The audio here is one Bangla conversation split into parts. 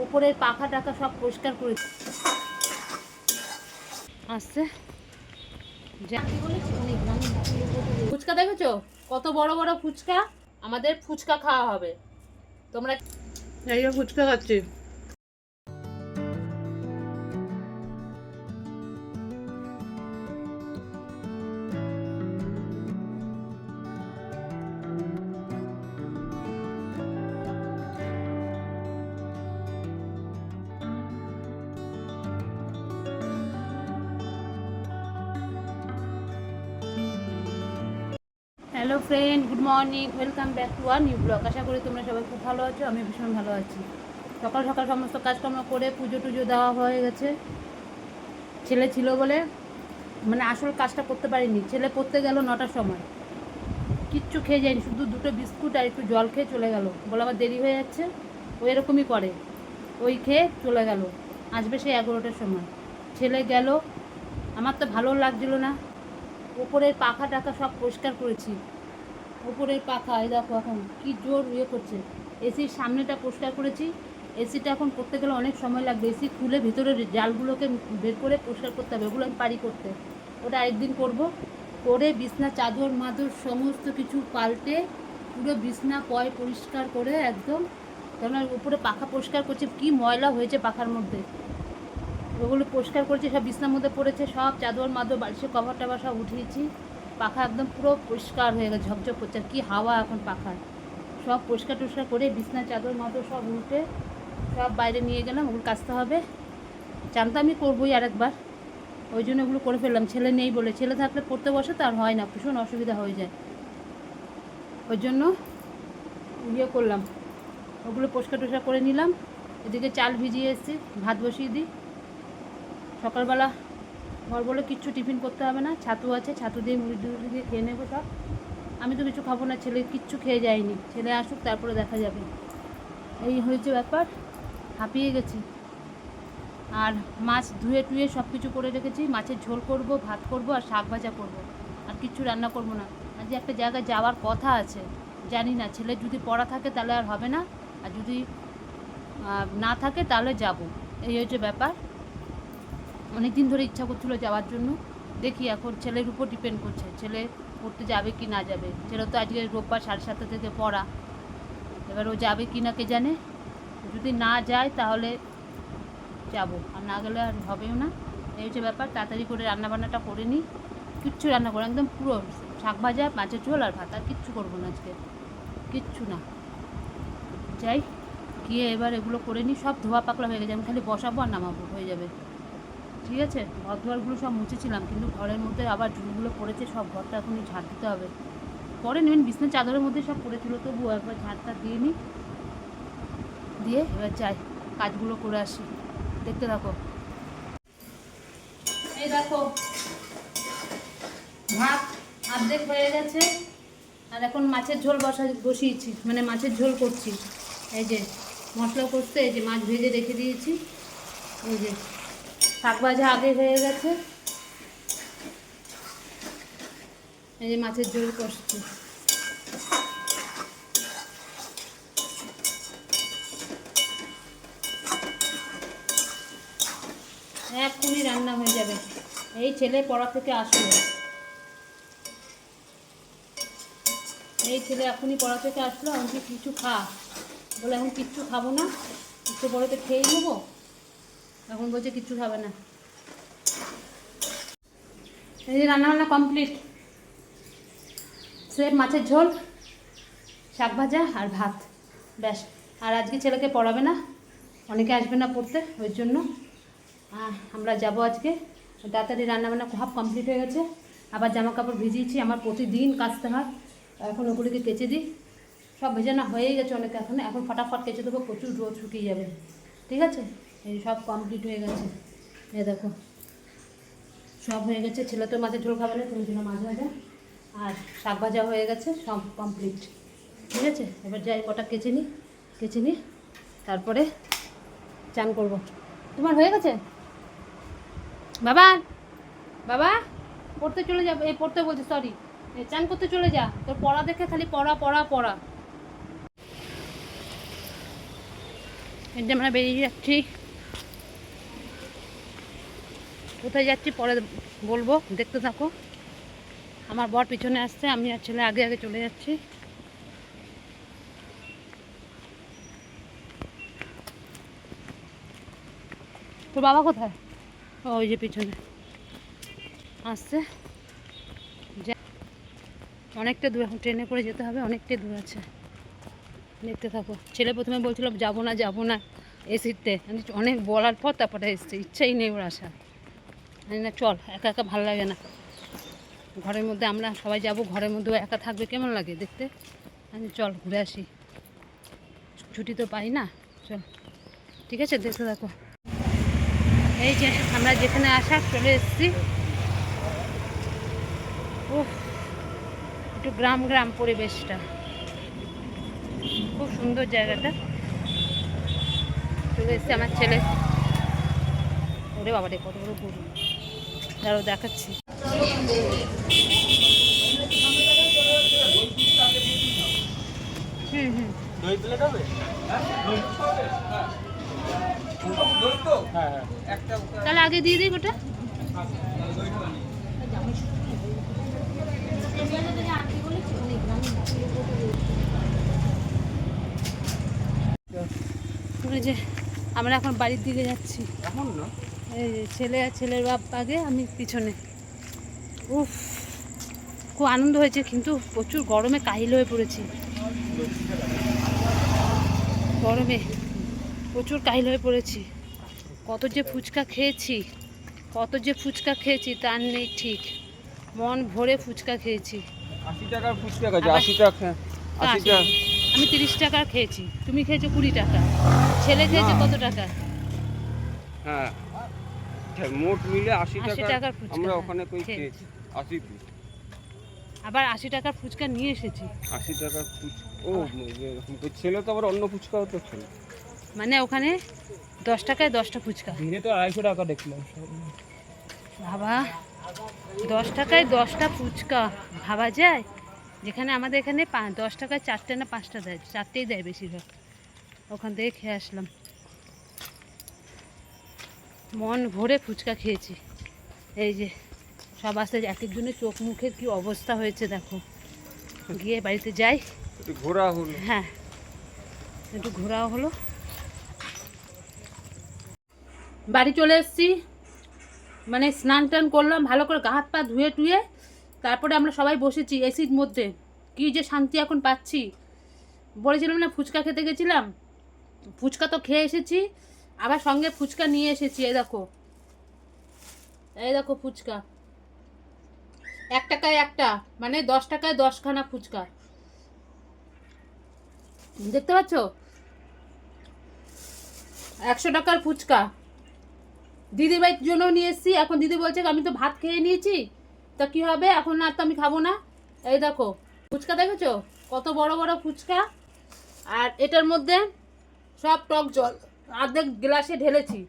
উপরের পাখা টাকা সব পরিষ্কার করেছি। আসছে ফুচকা দেখেছো কত বড় বড় ফুচকা? আমাদের ফুচকা খাওয়া হবে। তোমরা এই যে ফুচকা খাচ্ছি। Hello friend, good morning, welcome back to our new blog. আশা করি তোমরা সবাই খুব ভালো আছো। আমি ভীষণ ভালো আছি। সকাল সকাল সমস্ত কাজকর্ম করে পুজো টুজো দেওয়া হয়ে গেছে। ছেলে ছিল বলে মানে আসল কাজটা করতে পারিনি। ছেলে পড়তে গেল 9টার সময়, কিচ্ছু খেয়ে যায়নি, শুধু দুটো বিস্কুট আর একটু জল খেয়ে চলে গেল। বলে আমার দেরি হয়ে যাচ্ছে, ও এরকমই করে, ওই খেয়ে চলে গেল। আসবে সেই 11টার সময়। ছেলে গেল, আমার তো ভালো লাগছিল না। উপরের পাখা টাকা সব পরিষ্কার করেছি। উপরের পাখা এই দেখো এখন কি জোর করছে। এসির সামনেটা পরিষ্কার করেছি। এসিটা এখন করতে গেলে অনেক সময় লাগবে। এসি খুলে ভিতরে জালগুলোকে বের করে পরিষ্কার করতে হবে, ওগুলো আমি পারি করতে। ওটা আরেকদিন করব। করে বিছনা চাদর মাদর সমস্ত কিছু পাল্টে পুরো বিছনা পরিষ্কার করে একদম, কেননা উপরে পাখা পরিষ্কার করছি, কি ময়লা হয়েছে পাখার মধ্যে। ওগুলো পরিষ্কার করেছি, সব বিছনার মধ্যে পড়েছে, সব চাদর মাদর বালিশের কভার টাভার সব উঠিয়েছি। পাখা একদম পুরো পরিষ্কার হয়ে গেছে, ঝকঝক করছে। আর কি হাওয়া এখন পাখার। সব পরিষ্কার টরিষ্কার করে বিছনা চাদর মাদর সব উল্টে সব বাইরে নিয়ে গেলাম, ওগুলো কাচতে হবে। চান তো আমি করবোই আরেকবার, ওই জন্য ওগুলো করে ফেললাম। ছেলে নেই বলে, ছেলে থাকলে পড়তে বসে তো আর হয় না, ভীষণ অসুবিধা হয়ে যায়। ওই জন্য করলাম, ওগুলো পরিষ্কার টরিষ্কার করে নিলাম। এদিকে চাল ভিজিয়ে এসেছি, ভাত বসিয়ে দিই। সকালবেলা ঘর বলে কিচ্ছু টিফিন করতে হবে না, ছাতু আছে, ছাতু দিয়ে মুড়ি টুড়ি দিয়ে খেয়ে নেবো সব। আমি তো কিছু খাবো না, ছেলে কিচ্ছু খেয়ে যায়নি। ছেলে আসুক তারপরে দেখা যাবে। এই হয়েছে ব্যাপার, হাঁপিয়ে গেছি। আর মাছ ধুয়ে টুয়ে সব কিছু করে রেখেছি। মাছের ঝোল করব, ভাত করব আর শাক ভাজা করব। আর কিচ্ছু রান্না করব না। আজ একটা জায়গায় যাওয়ার কথা আছে, জানি না। ছেলে যদি পড়া থাকে তাহলে আর হবে না, আর যদি না থাকে তাহলে যাব। এই হচ্ছে ব্যাপার। অনেক দিন ধরে ইচ্ছা করছিল যাওয়ার জন্য। দেখি এখন ছেলের উপর ডিপেন্ড করছে, ছেলে পড়তে যাবে কি না যাবে। ছেলে তো আজকে রোববার 7:30 থেকে পড়া, এবার ও যাবে কি না কে জানে। যদি না যায় তাহলে যাব, আর না গেলে আর হবেও না। এই হচ্ছে ব্যাপার। তাড়াতাড়ি করে রান্নাবান্নাটা করে নিই। কিচ্ছু রান্না করো, একদম পুরো শাক ভাজা, মাছের ঝোল আর ভাত, আর কিচ্ছু করবো না আজকে, কিচ্ছু না। যাই গিয়ে এবার এগুলো করে নিই। সব ধোয়া পাকলা হয়ে গেছে, আমি খালি বসাবো আর নামাবো, হয়ে যাবে। ঠিক আছে, ঘর দুয়ারগুলো সব মুছেছিলাম, কিন্তু ঘরের মধ্যে আবার ঝুলগুলো পড়েছে, সব ঘরটা এখনই ঝাড় দিতে হবে। পরে নেবেন, বিছনার চাদরের মধ্যে সব পড়েছিল, তবুও একবার ঝাড়টা দিয়ে নিই। দিয়ে এবার যাই কাজগুলো করে আসি। দেখতে থাকো। এই দেখো ভাত অর্ধেক হয়ে গেছে, আর এখন মাছের ঝোল বসিয়েছি, মানে মাছের ঝোল করছি। এই যে মশলা করতে, এই যে মাছ ভেজে রেখে দিয়েছি। এই যে শাক ভাজা আগে হয়ে গেছে। এই যে মাছের ঝোল করছি। এক্ষুনি রান্না হয়ে যাবে। এই ছেলে পড়া থেকে আসলো, এই ছেলে এখনই পড়া থেকে আসলো। আমাকে কিছু খা বলে, এখন কিচ্ছু খাবো না, একটু পরে তো খেয়েই নেবো। এখন বলছে কিচ্ছু খাবে না। এই যে রান্নাবান্না কমপ্লিট। সে মাছের ঝোল, শাক ভাজা আর ভাত, ব্যাস। আর আজকে ছেলেকে পড়াবে না, অনেকে আসবে না পড়তে, ওই জন্য আমরা যাব আজকে। তাড়াতাড়ি রান্নাবান্না সব কমপ্লিট হয়ে গেছে। আবার জামা কাপড় ভিজিয়েছি, আমার প্রতিদিন কাচতে হয়। এখন ওগুলিকে কেচে দিই। সব ভেজানো হয়েই গেছে অনেকে, এখন ফটাফট কেচে দেবো, প্রচুর রোদ শুকিয়ে যাবে। ঠিক আছে, এই সব কমপ্লিট হয়ে গেছে। এই দেখো সব হয়ে গেছে। ছেলে তো মাছের ঝোল খাবে না, তুমি জন্য মাছ ভাজা আর শাক ভাজা হয়ে গেছে, সব কমপ্লিট। ঠিক আছে, এবার যাই কটা কেচে নিই, তারপরে চান করব। তোমার হয়ে গেছে? বাবা বাবা পড়তে চলে যাবে, এই পড়তে বলছে, সরি, চান করতে চলে যা। তোর পড়া দেখে খালি পড়া পড়া পড়া। এই যে আমরা বেরিয়ে যাচ্ছি। কোথায় যাচ্ছি পরে বলবো, দেখতে থাকো। আমার বর পিছনে আসছে, আমি আর ছেলে আগে আগে চলে যাচ্ছি। তোর বাবা কোথায়? ওই যে পিছনে আসছে। অনেকটা দূর, এখন ট্রেনে করে যেতে হবে, অনেকটাই দূর আছে। দেখতে থাকো। ছেলে প্রথমে বলছিল যাবো না যাবো না এসিতে, অনেক বলার পর তারপরে এসছে, ইচ্ছাই নেই ওর আসা। না চল, একা একা ভালো লাগে না, ঘরের মধ্যে আমরা সবাই যাব, ঘরের মধ্যেও একা থাকবে কেমন লাগে দেখতে। চল ঘুরে আসি, ছুটি তো পাই না, চল। ঠিক আছে, দেখতে থাকো। এই যে আমরা যেখানে আসা চলে এসেছি। ও, একটু গ্রাম গ্রাম পরিবেশটা, খুব সুন্দর জায়গাটা। চলে এসেছি আমার ছেলে। ওরে বাবা রে, কত বড় গরু, দাঁড়াও দেখাচ্ছি। হুম হুম, তাহলে আগে দিয়ে দিই ওটা। যে আমরা এখন বাড়ির দিকে যাচ্ছি। এখন না, এই যে ছেলে আর ছেলের বাপ আগে, আমি পিছনে। উফ, খুব আনন্দ হয়েছে, কিন্তু প্রচুর গরমে কাহিল হয়ে পড়েছি। গরমে প্রচুর কাহিল হয়ে পড়েছি। কত যে ফুচকা খেয়েছি, কত যে ফুচকা খেয়েছি তার নেই ঠিক। মন ভরে ফুচকা খেয়েছি। 80 টাকার ফুচকা আছে, 80 টাকা, 80 টাকা। আমি 30 টাকার খেয়েছি, তুমি খেয়েছো 20 টাকা, ছেলে খেয়েছে কত টাকা? হ্যাঁ, মোট মিলে 80 টাকার ফুচকা আমরা ওখানে কই খেয়েছি 80 পিস। আবার 80 টাকার ফুচকা নিয়ে এসেছি। 80 টাকার ফুচকা, ও ছেলে তো আবার অন্য ফুচকাও তো খেলো। মানে ওখানে 10 টাকায় 10টা ফুচকা। দিনে তো 250 টাকা দেখলাম। বাবা, 10 টাকায় 10টা ফুচকা, ভাবা যায়? যেখানে আমাদের এখানে 10 টাকায় 4টে না 5টা দেয়, 4টেই দেয় বেশিরভাগ। ওখান থেকে খেয়ে আসলাম, মন ভরে ফুচকা খেয়েছি। এই যে সব আসতে, এক একজনের চোখ মুখের কি অবস্থা হয়েছে দেখো। গিয়ে বাড়িতে যাই, একটু ঘোরা হলো। হ্যাঁ, একটু ঘোরাও হলো। বাড়ি চলে এসেছি, মানে স্নান টান করলাম, ভালো করে গা হাত পা ধুয়ে টুয়ে তারপরে আমরা সবাই বসেছি এসির মধ্যে। কি যে শান্তি এখন পাচ্ছি। বলেছিলাম না ফুচকা খেতে গেছিলাম, ফুচকা তো খেয়ে এসেছি, আবার সঙ্গে ফুচকা নিয়ে এসেছি। এই দেখো, এই দেখো ফুচকা, 1 টাকায় একটা, মানে 10 টাকায় 10খানা ফুচকা, দেখতে পাচ্ছ? 100 টাকার ফুচকা। দিদিভাইয়ের জন্য নিয়ে এসেছি। এখন দিদি বলছে আমি তো ভাত খেয়ে নিয়েছি, তা কি হবে, এখন আর তো আমি খাবো না। এই দেখো ফুচকা, দেখেছো কত বড় বড় ফুচকা। আর এটার মধ্যে সব টক জল অর্ধেক গ্লাসে ঢেলেছি।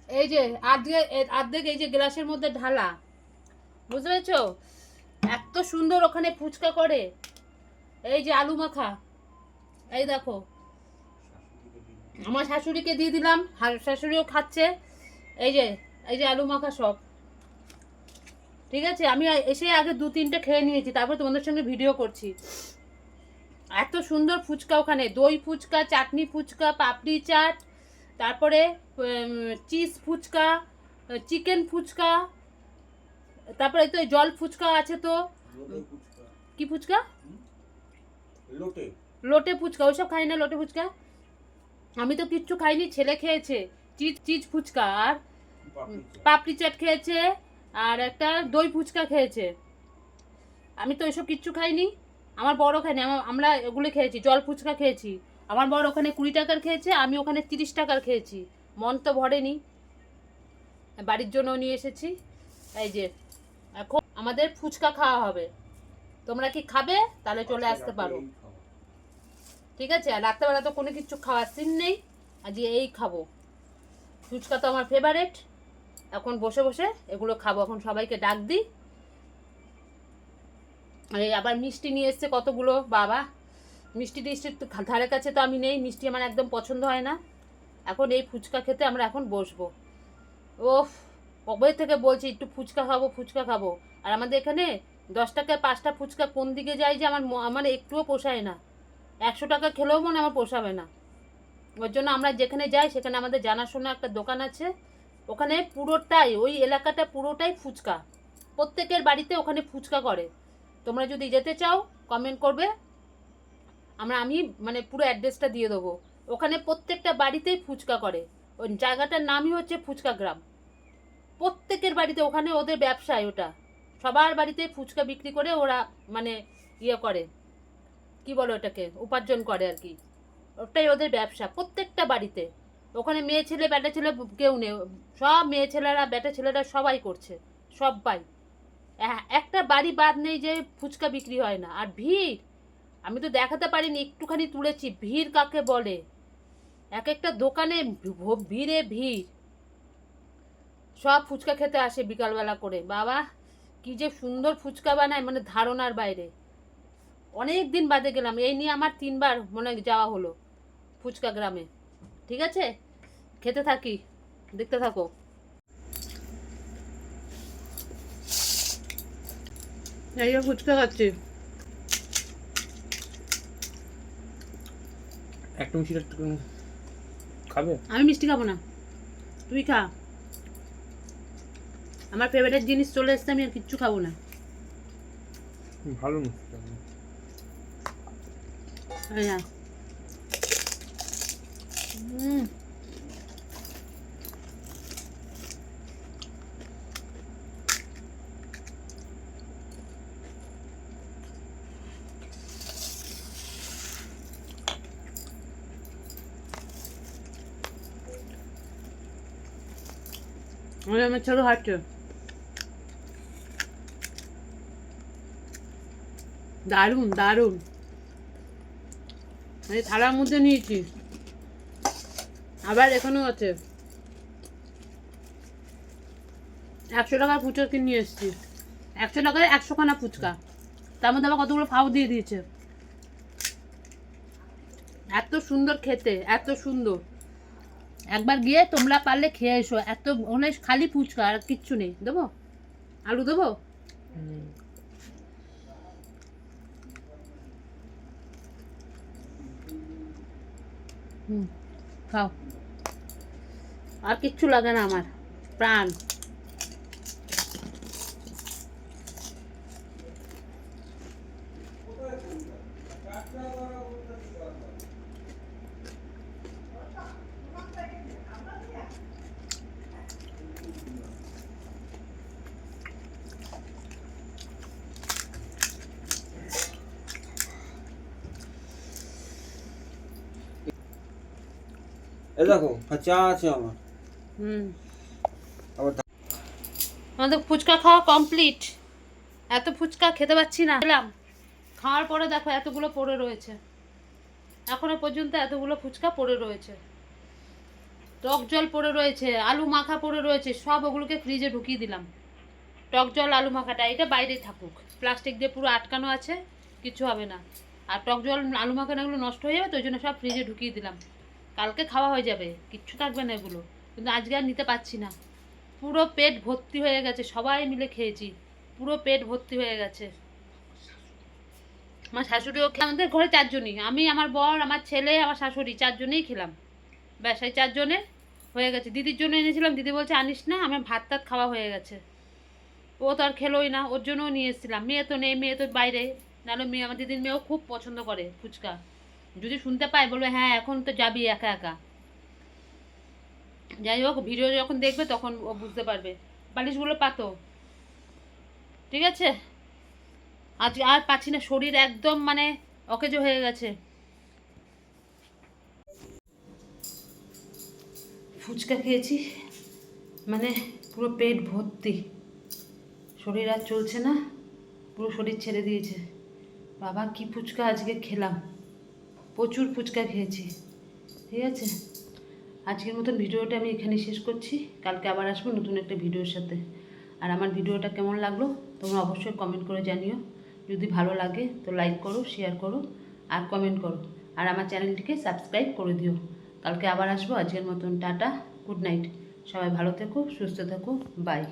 এই যে অর্ধেক এই যে গ্লাসের মধ্যে ঢালা, বুঝতে পেরেছো? এত সুন্দর ওখানে ফুচকা করে। এই যে আলু মাখা, এই দেখো আমার শাশুড়িকে দিয়ে দিলাম, শাশুড়িও খাচ্ছে। এই যে, এই যে আলু মাখা সব, ঠিক আছে। আমি এসে আগে 2-3টে খেয়ে নিয়েছি, তারপর তোমাদের সঙ্গে ভিডিও করছি। এত সুন্দর ফুচকা ওখানে, দই ফুচকা, চাটনি ফুচকা, পাপড়ি চাট, তারপরে চিজ ফুচকা, চিকেন ফুচকা, তারপরে তো জল ফুচকা আছে। তো কি ফুচকা? লোটে, লোটে ফুচকা। ওইসব খাই না লোটে ফুচকা, আমি তো কিচ্ছু খাইনি, ছেলে খেয়েছে। চিজ ফুচকা আর পাপড়ি চাট খেয়েছে, আর একটা দই ফুচকা খেয়েছে। আমি তো এসব কিচ্ছু খাইনি, আমার বড় খাইনি, আমরা এগুলো খেয়েছি। জল ফুচকা খেয়েছি, আমার বড় ওখানে 20 টাকার খেয়েছে, আমি ওখানে 30 টাকার খেয়েছি। মন তো ভরেনি, বাড়ির জন্য নিয়ে এসেছি। এই যে এখন আমাদের ফুচকা খাওয়া হবে, তোমরা কি খাবে? তাহলে চলে আসতে পারো, ঠিক আছে। আর রাত্রেবেলা তো কোনো কিছু খাওয়ার সিন নেই, আজকে এই খাবো। ফুচকা তো আমার ফেভারেট। এখন বসে বসে এগুলো খাবো, এখন সবাইকে ডাক দিই। এই আবার মিষ্টি নিয়ে এসছে কতগুলো, বাবা মিষ্টি টিষ্টির তো ধারে কাছে তো আমি নেই, মিষ্টি আমার একদম পছন্দ হয় না। এখন এই ফুচকা খেতে আমরা এখন বসবো। ওফ, কবে থেকে বলছি একটু ফুচকা খাবো ফুচকা খাবো, আর আমাদের এখানে 10 টাকায় 5টা ফুচকা কোন দিকে যায় যে আমার একটুও পোষায় না। 100 টাকা খেলেও মনে আমার পোষাবে না। ওর জন্য আমরা যেখানে যাই সেখানে আমাদের জানাশোনা একটা দোকান আছে, ওখানে পুরোটাই ওই এলাকাটা পুরোটাই ফুচকা, প্রত্যেকের বাড়িতে ওখানে ফুচকা করে। তোমরা যদি যেতে চাও কমেন্ট করবে, আমি মানে পুরো অ্যাড্রেসটা দিয়ে দেবো। ওখানে প্রত্যেকটা বাড়িতেই ফুচকা করে, ওই জায়গাটার নামই হচ্ছে ফুচকা গ্রাম। প্রত্যেকের বাড়িতে ওখানে ওদের ব্যবসায় ওটা, সবার বাড়িতে ফুচকা বিক্রি করে ওরা মানে ইয়ে করে, কি বলো ওটাকে, উপার্জন করে আর কি। ওটাই ওদের ব্যবসা প্রত্যেকটা বাড়িতে। ওখানে মেয়ে ছেলে বেটা ছেলে কেউ নেই, সব মেয়ে ছেলেরা বেটা ছেলেরা সবাই করছে, সবাই। একটা বাড়ি বাদ নেই যে ফুচকা বিক্রি হয় না। আর ভিড়, আমি তো দেখাতে পারিনি, একটুখানি তুলেছি ভিড় কাকে বলে। এক একটা দোকানে ভিড়ে ভিড়, সব ফুচকা খেতে আসে বিকালবেলা করে। বাবা কি যে সুন্দর ফুচকা বানায়, মানে ধারণার বাইরে। অনেক দিন বাদে গেলাম, এই নিয়ে আমার 3বার মনে হয় যাওয়া হলো ফুচকা গ্রামে। ঠিক আছে, খেতে থাকি, দেখতে থাকো। এই যে ফুচকা খাচ্ছি। একটা মিষ্টিটা একটু খাবে? আমি মিষ্টি খাবো না, তুই খা। আমার ফেভারিট জিনিস চলে এসছে, আমি আর কিচ্ছু খাবো না। ভালো মিষ্টি। হ্যাঁ। আমার ছোট হাঁটছে, দারুণ দারুণ। এই থালার মধ্যে নিয়েছি, আবার এখানেও আছে। 100 টাকার ফুচকা কিনে নিয়ে এসেছি, 100 টাকায় 100খানা ফুচকা, তার মধ্যে আবার কতগুলো ফাউ দিয়ে দিয়েছে। এত সুন্দর খেতে, এত সুন্দর। একবার গিয়ে তোমরা পারলে খেয়ে এসো, এত অনেক খালি ফুচকা আর কিচ্ছু নেই। দেবো আলু, দেবো? খাও, আর কিচ্ছু লাগে না আমার প্রাণ। এ দেখো চা আছে আমার। আবার আমাদের ফুচকা খাওয়া কমপ্লিট। এত ফুচকা খেতে পাচ্ছি না, খেলাম, খাওয়ার পরে দেখো এতগুলো পড়ে রয়েছে, এখনো পর্যন্ত এতগুলো ফুচকা পড়ে রয়েছে, টক জল পড়ে রয়েছে, আলু মাখা পড়ে রয়েছে, সব ওগুলোকে ফ্রিজে ঢুকিয়ে দিলাম। টক জল আলু মাখাটা এটা বাইরে থাকুক, প্লাস্টিক দিয়ে পুরো আটকানো আছে, কিছু হবে না। আর টক জল আলু মাখানাগুলো নষ্ট হয়ে যাবে তো, ওই জন্য সব ফ্রিজে ঢুকিয়ে দিলাম, কালকে খাওয়া হয়ে যাবে, কিচ্ছু থাকবে না এগুলো। কিন্তু আজকে আর নিতে পারছি না, পুরো পেট ভর্তি হয়ে গেছে, সবাই মিলে খেয়েছি, পুরো পেট ভর্তি হয়ে গেছে। আমার শাশুড়িও আমাদের ঘরে 4জনই, আমি, আমার বর, আমার ছেলে, আমার শাশুড়ি, 4জনেই খেলাম। ব্যাস এই 4জনে হয়ে গেছে। দিদির জন্য এনেছিলাম, দিদি বলছে আনিস না, আমার ভাত টাত খাওয়া হয়ে গেছে। ও তো আর খেলোই না, ওর জন্যও নিয়ে এসেছিলাম। মেয়ে তো নেই, মেয়ে তো বাইরে, নাহলে মেয়ে, আমার দিদির মেয়েও খুব পছন্দ করে ফুচকা। যদি শুনতে পায় বলবে হ্যাঁ এখন তো যাবি একা একা। যাই হোক, ভিডিও যখন দেখবে তখন ও বুঝতে পারবে। বালিশগুলো পাতো, ঠিক আছে? আজ আর পাচ্ছি না, শরীর একদম মানে অকেজো হয়ে গেছে। ফুচকা খেয়েছি মানে পুরো পেট ভর্তি, শরীর আর চলছে না, পুরো শরীর ছেড়ে দিয়েছে। বাবা কি ফুচকা আজকে খেলাম, প্রচুর ফুচকা খেয়েছি। ঠিক আছে, আজকের মতন ভিডিওটা আমি এখানে শেষ করছি, কালকে আবার আসবো নতুন একটা ভিডিওর সাথে। আর আমার ভিডিওটা কেমন লাগলো তোমরা অবশ্যই কমেন্ট করে জানিও। যদি ভালো লাগে তো লাইক করো, শেয়ার করো, আর কমেন্ট করো, আর আমার চ্যানেলটিকে সাবস্ক্রাইব করে দিও। কালকে আবার আসবো, আজকের মতন টাটা, গুড নাইট। সবাই ভালো থেকো, সুস্থ থেকো, বাই।